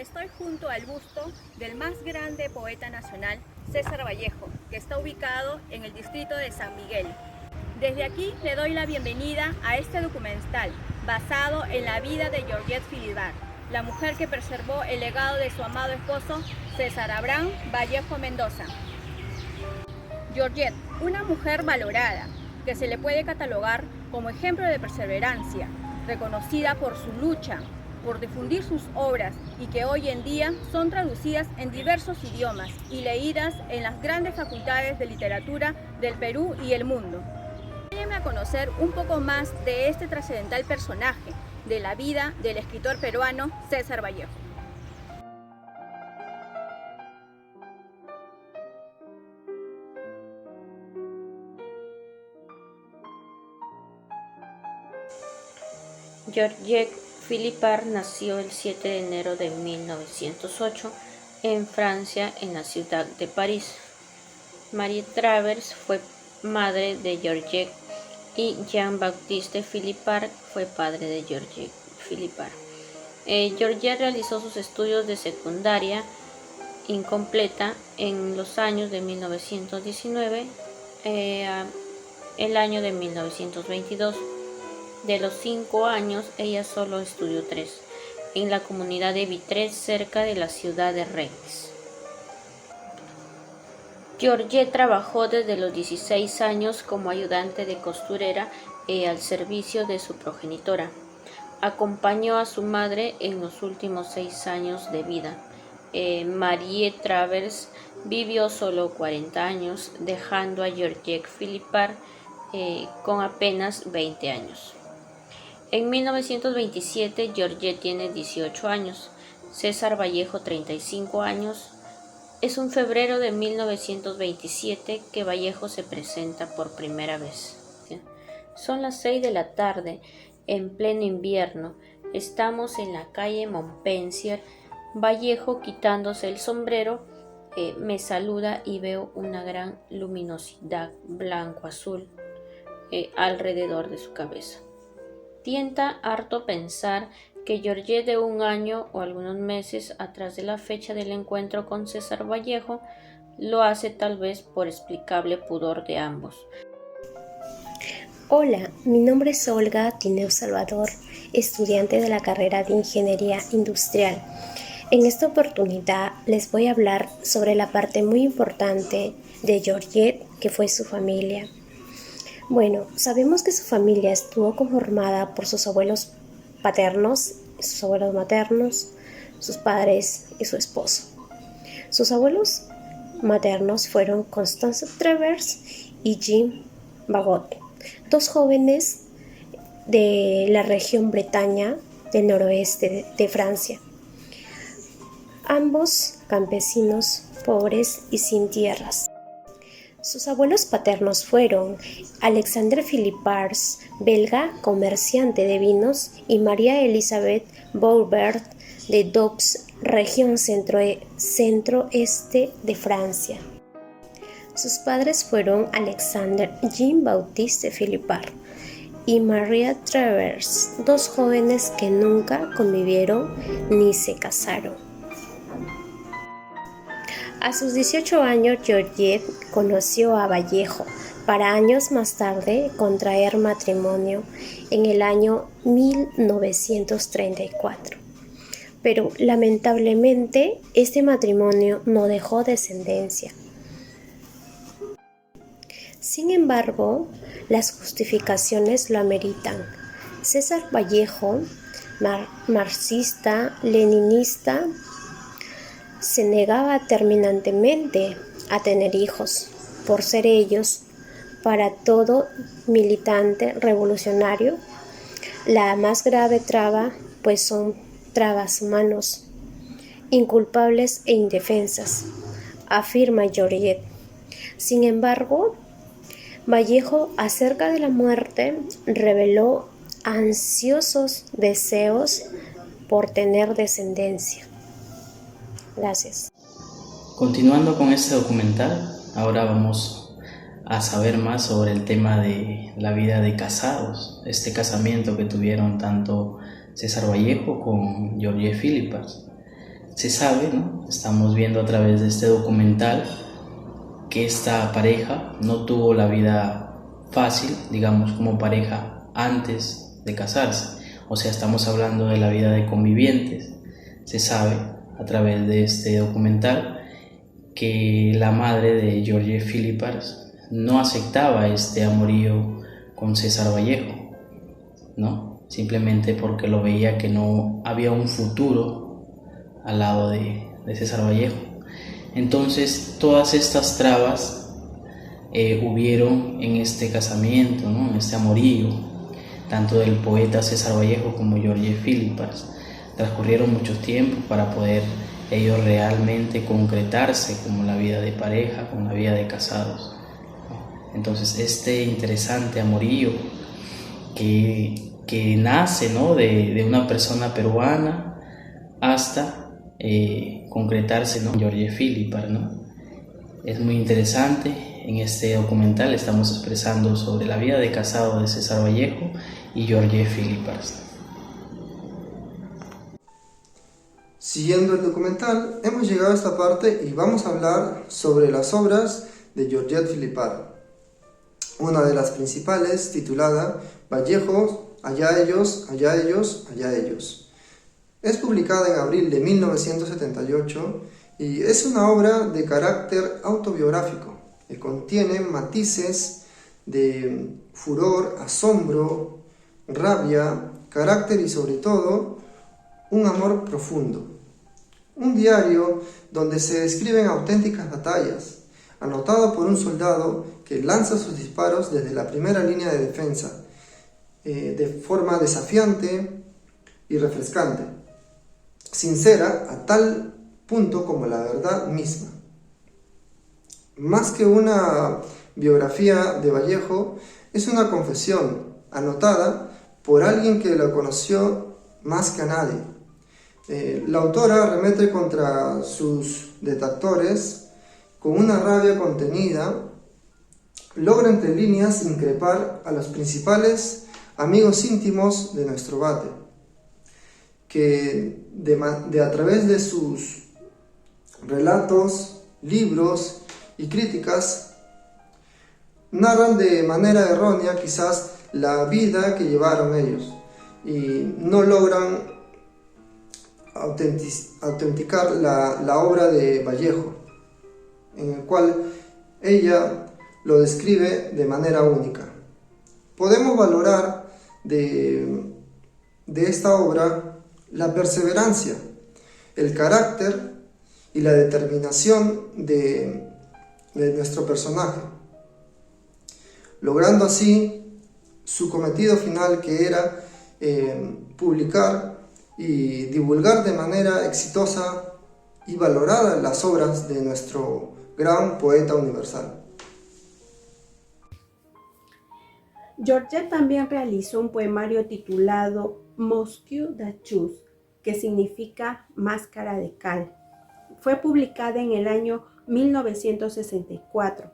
Estoy junto al busto del más grande poeta nacional, César Vallejo, que está ubicado en el distrito de San Miguel. Desde aquí le doy la bienvenida a este documental basado en la vida de Georgette Philipar, la mujer que preservó el legado de su amado esposo César Abraham Vallejo Mendoza. Georgette, una mujer valorada, que se le puede catalogar como ejemplo de perseverancia, reconocida por su lucha, por difundir sus obras y que hoy en día son traducidas en diversos idiomas y leídas en las grandes facultades de literatura del Perú y el mundo. Acompáñenme a conocer un poco más de este trascendental personaje de la vida del escritor peruano César Vallejo. Georgette Philipar nació el 7 de enero de 1908 en Francia, en la ciudad de París. Marie Travers fue madre de Georgette y Jean-Baptiste Philipar fue padre de Georgette Philipar. Georgette realizó sus estudios de secundaria incompleta en los años de 1919 el año de 1922. De los 5 años, ella solo estudió 3, en la comunidad de Vitré, cerca de la ciudad de Rennes. Georgette trabajó desde los 16 años como ayudante de costurera al servicio de su progenitora. Acompañó a su madre en los últimos 6 años de vida. Marie Travers vivió solo 40 años, dejando a Georgette Philipar con apenas 20 años. En 1927, Georgette tiene 18 años, César Vallejo 35 años. Es un febrero de 1927 que Vallejo se presenta por primera vez. Son las 6 de la tarde, en pleno invierno. Estamos en la calle Montpensier. Vallejo, quitándose el sombrero, me saluda y veo una gran luminosidad blanco-azul alrededor de su cabeza. Tienta harto pensar que Georgette, de 1 año o algunos meses atrás de la fecha del encuentro con César Vallejo, lo hace tal vez por explicable pudor de ambos. Hola, mi nombre es Olga Tineo Salvador, estudiante de la carrera de Ingeniería Industrial. En esta oportunidad les voy a hablar sobre la parte muy importante de Georgette, que fue su familia. Bueno, sabemos que su familia estuvo conformada por sus abuelos paternos, sus abuelos maternos, sus padres y su esposo. Sus abuelos maternos fueron Constance Travers y Jean Bagot, 2 jóvenes de la región Bretaña del noroeste de Francia. Ambos campesinos, pobres y sin tierras. Sus abuelos paternos fueron Alexandre Philipar, belga, comerciante de vinos, y María Elizabeth Boulbert de Doubs, región centroeste de Francia. Sus padres fueron Alexandre Jean-Baptiste Philipar y Maria Travers, 2 jóvenes que nunca convivieron ni se casaron. A sus 18 años, Georgette conoció a Vallejo, para años más tarde contraer matrimonio en el año 1934. Pero lamentablemente este matrimonio no dejó descendencia. Sin embargo, las justificaciones lo ameritan. César Vallejo, marxista, leninista, se negaba terminantemente a tener hijos, por ser ellos, para todo militante revolucionario, la más grave traba, pues son trabas humanos, inculpables e indefensas, afirma Georgette. Sin embargo, Vallejo, acerca de la muerte, reveló ansiosos deseos por tener descendencia. Gracias. Continuando con este documental, ahora vamos a saber más sobre el tema de la vida de casados, este casamiento que tuvieron tanto César Vallejo con Georgette Philipar. se sabe, ¿no? Estamos viendo a través de este documental que esta pareja no tuvo la vida fácil, digamos, como pareja antes de casarse. O sea, estamos hablando de la vida de convivientes. Se sabe a través de este documental que la madre de George Philippars no aceptaba este amorío con César Vallejo, ¿no? Simplemente porque lo veía que no había un futuro al lado de César Vallejo. Entonces todas estas trabas hubieron en este casamiento, ¿no? En este amorío, tanto del poeta César Vallejo como George Philippars. Transcurrieron muchos tiempos para poder ellos realmente concretarse como la vida de pareja, como la vida de casados. Entonces este interesante amorío que nace, ¿no? de una persona peruana hasta concretarse, ¿no? George Philippars, ¿no? Es muy interesante. En este documental estamos expresando sobre la vida de casado de César Vallejo y George Philippars. Siguiendo el documental, hemos llegado a esta parte y vamos a hablar sobre las obras de George Philippars. Una de las principales, titulada Vallejo, allá ellos, allá ellos, allá ellos. Es publicada en abril de 1978 y es una obra de carácter autobiográfico que contiene matices de furor, asombro, rabia, carácter y sobre todo un amor profundo. Un diario donde se describen auténticas batallas, anotado por un soldado que lanza sus disparos desde la primera línea de defensa, de forma desafiante y refrescante, sincera a tal punto como la verdad misma. Más que una biografía de Vallejo, es una confesión anotada por alguien que lo conoció más que a nadie. La autora arremete contra sus detractores con una rabia contenida, logra entre líneas increpar a los principales amigos íntimos de nuestro vate, que a través de sus relatos, libros y críticas narran de manera errónea quizás la vida que llevaron ellos y no logran autenticar la obra de Vallejo, en el cual ella lo describe de manera única. Podemos valorar de esta obra la perseverancia, el carácter y la determinación de nuestro personaje, logrando así su cometido final, que era publicar y divulgar de manera exitosa y valorada las obras de nuestro gran poeta universal. Georgette también realizó un poemario titulado Mosqueu de Chus, que significa máscara de cal. Fue publicada en el año 1964,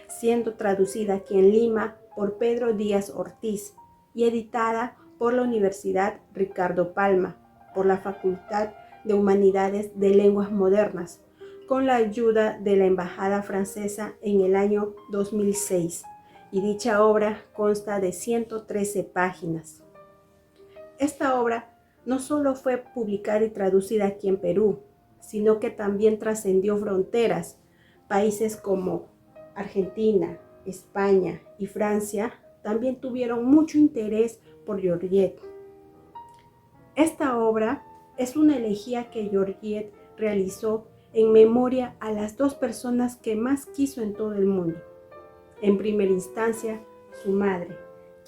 siendo traducida aquí en Lima por Pedro Díaz Ortiz y editada por la Universidad Ricardo Palma, por la Facultad de Humanidades de Lenguas Modernas, con la ayuda de la Embajada Francesa en el año 2006, y dicha obra consta de 113 páginas. Esta obra no solo fue publicada y traducida aquí en Perú, sino que también trascendió fronteras. Países como Argentina, España y Francia también tuvieron mucho interés por Georgette. Esta obra es una elegía que Georgette realizó en memoria a las dos personas que más quiso en todo el mundo. En primera instancia, su madre,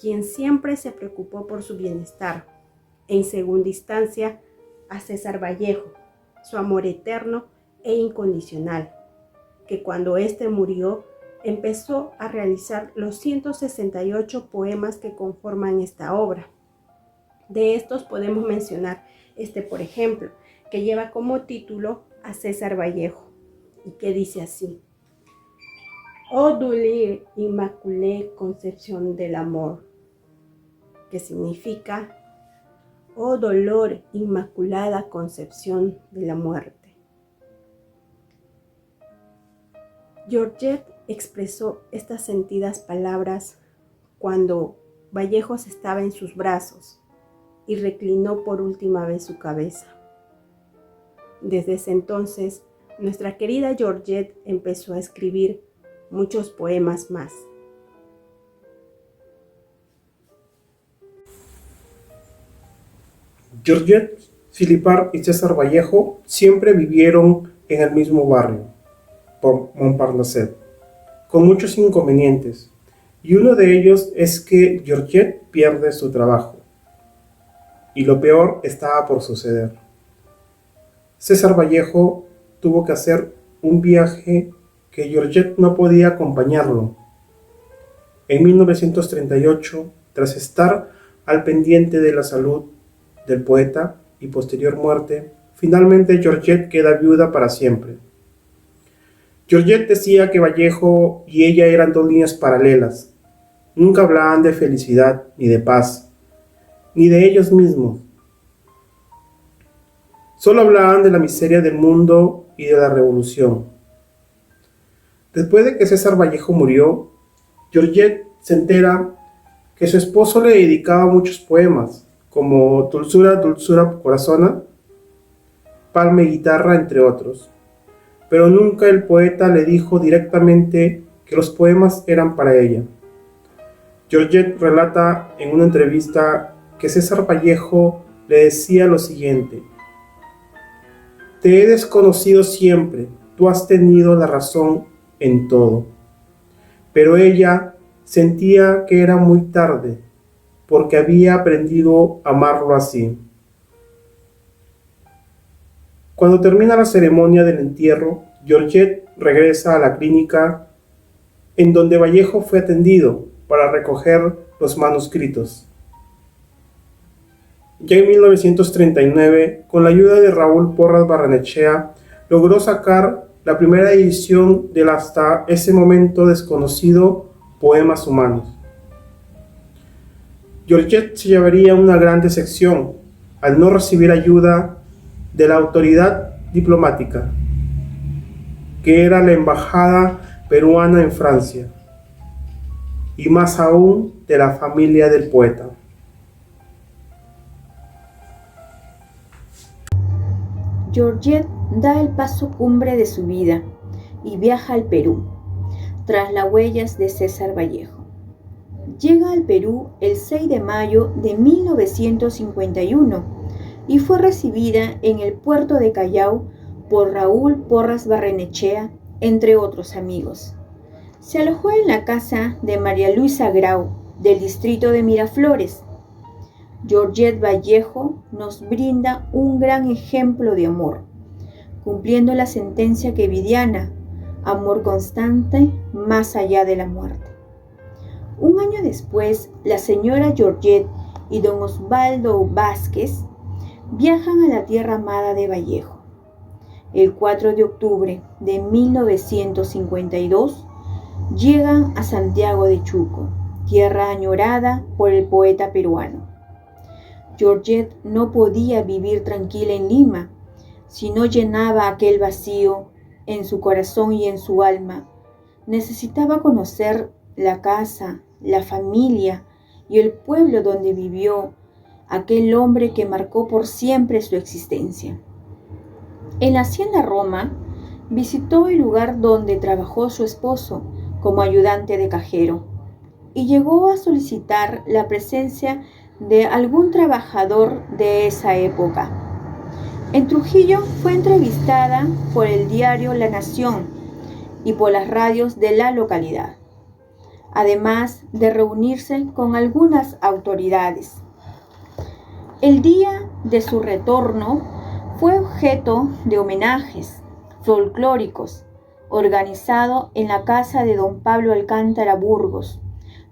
quien siempre se preocupó por su bienestar. En segunda instancia, a César Vallejo, su amor eterno e incondicional, que cuando éste murió, empezó a realizar los 168 poemas que conforman esta obra. De estos podemos mencionar por ejemplo, que lleva como título a César Vallejo y que dice así: Oh dulce inmaculée concepción del amor, que significa: oh dolor, inmaculada concepción de la muerte. Georgette expresó estas sentidas palabras cuando Vallejos estaba en sus brazos y reclinó por última vez su cabeza. Desde ese entonces, nuestra querida Georgette empezó a escribir muchos poemas más. Georgette Philippard y César Vallejo siempre vivieron en el mismo barrio, por Montparnasse, con muchos inconvenientes, y uno de ellos es que Georgette pierde su trabajo, y lo peor estaba por suceder. César Vallejo tuvo que hacer un viaje que Georgette no podía acompañarlo. En 1938, tras estar al pendiente de la salud del poeta y posterior muerte, finalmente Georgette queda viuda para siempre. Georgette decía que Vallejo y ella eran dos líneas paralelas. Nunca hablaban de felicidad ni de paz, ni de ellos mismos. Solo hablaban de la miseria del mundo y de la revolución. Después de que César Vallejo murió, Georgette se entera que su esposo le dedicaba muchos poemas, como Dulzura, Dulzura Corazona, Palma y Guitarra, entre otros. Pero nunca el poeta le dijo directamente que los poemas eran para ella. Georgette relata en una entrevista que César Vallejo le decía lo siguiente: «Te he desconocido siempre, tú has tenido la razón en todo». Pero ella sentía que era muy tarde, porque había aprendido a amarlo así. Cuando termina la ceremonia del entierro, Georgette regresa a la clínica en donde Vallejo fue atendido para recoger los manuscritos. Ya en 1939, con la ayuda de Raúl Porras Barrenechea, logró sacar la primera edición del hasta ese momento desconocido Poemas Humanos. Georgette se llevaría una gran decepción al no recibir ayuda de la autoridad diplomática, que era la embajada peruana en Francia, y más aún de la familia del poeta. Georgette da el paso cumbre de su vida y viaja al Perú, tras las huellas de César Vallejo. Llega al Perú el 6 de mayo de 1951 y fue recibida en el puerto de Callao por Raúl Porras Barrenechea, entre otros amigos. Se alojó en la casa de María Luisa Grau, del distrito de Miraflores. Georgette Vallejo nos brinda un gran ejemplo de amor, cumpliendo la sentencia quevidiana: amor constante más allá de la muerte. Un año después, la señora Georgette y don Osvaldo Vázquez viajan a la tierra amada de Vallejo. El 4 de octubre de 1952 llegan a Santiago de Chuco, tierra añorada por el poeta peruano. Georgette no podía vivir tranquila en Lima si no llenaba aquel vacío en su corazón y en su alma. Necesitaba conocer la casa, la familia y el pueblo donde vivió aquel hombre que marcó por siempre su existencia. En la hacienda Roma visitó el lugar donde trabajó su esposo como ayudante de cajero y llegó a solicitar la presencia de algún trabajador de esa época. En Trujillo fue entrevistada por el diario La Nación y por las radios de la localidad, además de reunirse con algunas autoridades. El día de su retorno fue objeto de homenajes folclóricos organizado en la casa de don Pablo Alcántara Burgos,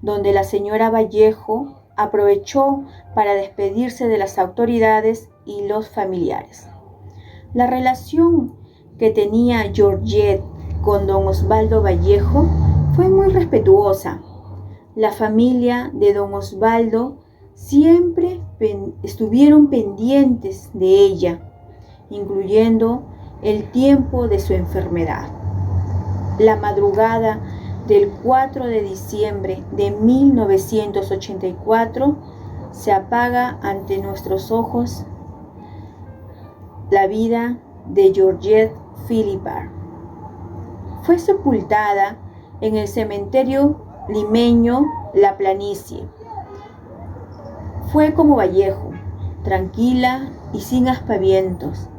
donde la señora Vallejo aprovechó para despedirse de las autoridades y los familiares. La relación que tenía Georgette con don Osvaldo Vallejo fue muy respetuosa. La familia de don Osvaldo siempre estuvieron pendientes de ella, incluyendo el tiempo de su enfermedad. la madrugada del 4 de diciembre de 1984, se apaga ante nuestros ojos la vida de Georgette Philippard. Fue sepultada en el cementerio limeño La Planicie. Fue como Vallejo, tranquila y sin aspavientos.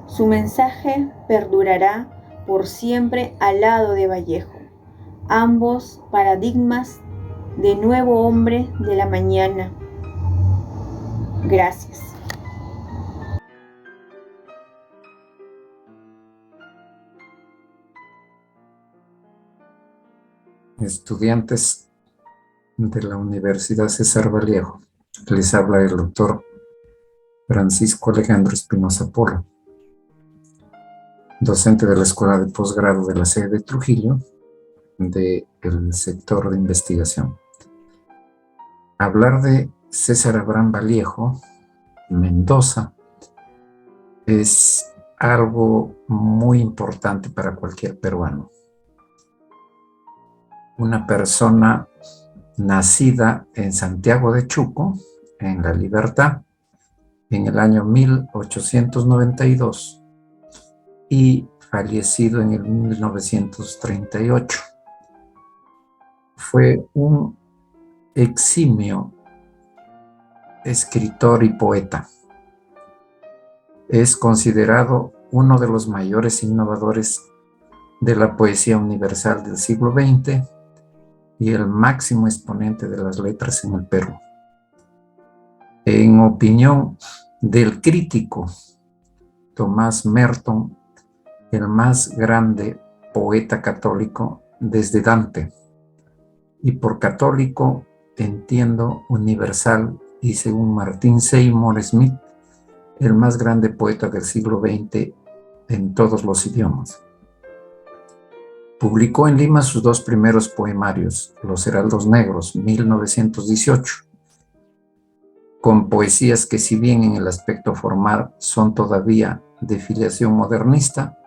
Su mensaje perdurará por siempre al lado de Vallejo. Ambos paradigmas de nuevo hombre de la mañana. Gracias. Estudiantes de la Universidad César Vallejo, les habla el doctor Francisco Alejandro Espinosa Polo, docente de la Escuela de Posgrado de la sede de Trujillo, del sector de investigación. Hablar de César Abraham Vallejo Mendoza es algo muy importante para cualquier peruano. Una persona nacida en Santiago de Chuco, en La Libertad, en el año 1892 y fallecido en el 1938. Fue un eximio escritor y poeta. Es considerado uno de los mayores innovadores de la poesía universal del siglo XX y el máximo exponente de las letras en el Perú. En opinión del crítico Tomás Merton, el más grande poeta católico desde Dante, y por católico entiendo universal, y según Martin Seymour Smith, el más grande poeta del siglo XX en todos los idiomas. Publicó en Lima sus dos primeros poemarios, Los Heraldos Negros, 1918, con poesías que, si bien en el aspecto formal son todavía de filiación modernista,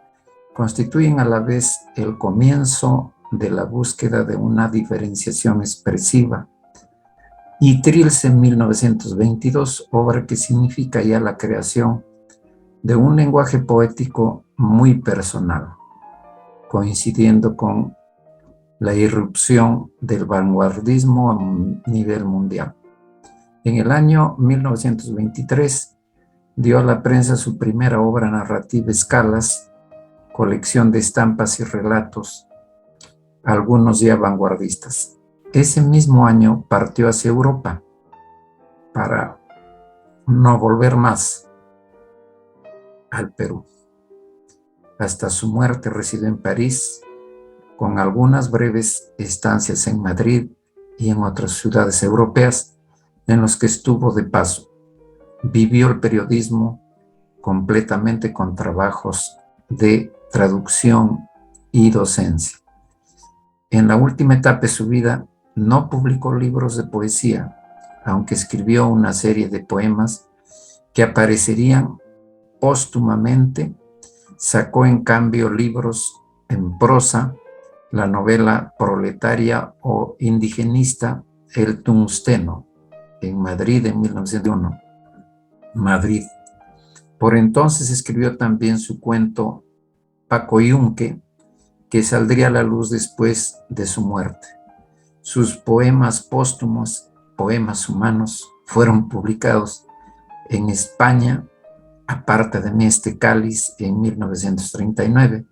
constituyen a la vez el comienzo de la búsqueda de una diferenciación expresiva, y Trilce, 1922, obra que significa ya la creación de un lenguaje poético muy personal, coincidiendo con la irrupción del vanguardismo a nivel mundial. En el año 1923 dio a la prensa su primera obra narrativa, Escalas, colección de estampas y relatos, algunos ya vanguardistas. Ese mismo año partió hacia Europa para no volver más al Perú. Hasta su muerte residió en París, con algunas breves estancias en Madrid y en otras ciudades europeas en los que estuvo de paso. Vivió el periodismo completamente con trabajos de traducción y docencia. En la última etapa de su vida no publicó libros de poesía, aunque escribió una serie de poemas que aparecerían póstumamente. Sacó en cambio libros en prosa, la novela proletaria o indigenista El Tungsteno, en Madrid en 1901. Madrid. Por entonces escribió también su cuento Paco Yunque, que saldría a la luz después de su muerte. Sus poemas póstumos, Poemas Humanos, fueron publicados en España, aparte de Este Cáliz, en 1939,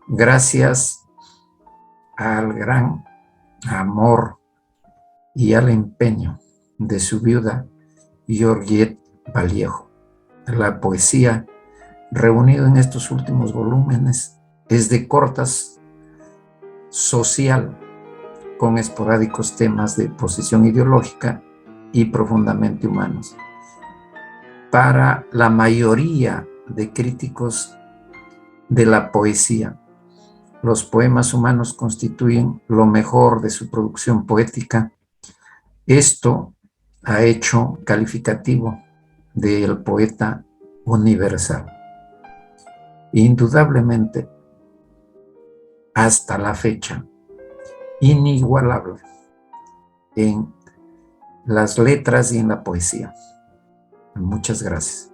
gracias al gran amor y al empeño de su viuda Georgette Vallejo. La poesía reunida en estos últimos volúmenes es de cortas social, con esporádicos temas de posición ideológica y profundamente humanos. Para la mayoría de críticos de la poesía, los poemas humanos constituyen lo mejor de su producción poética. Esto ha hecho calificativo del poeta universal. Indudablemente, hasta la fecha, inigualable en las letras y en la poesía. Muchas gracias.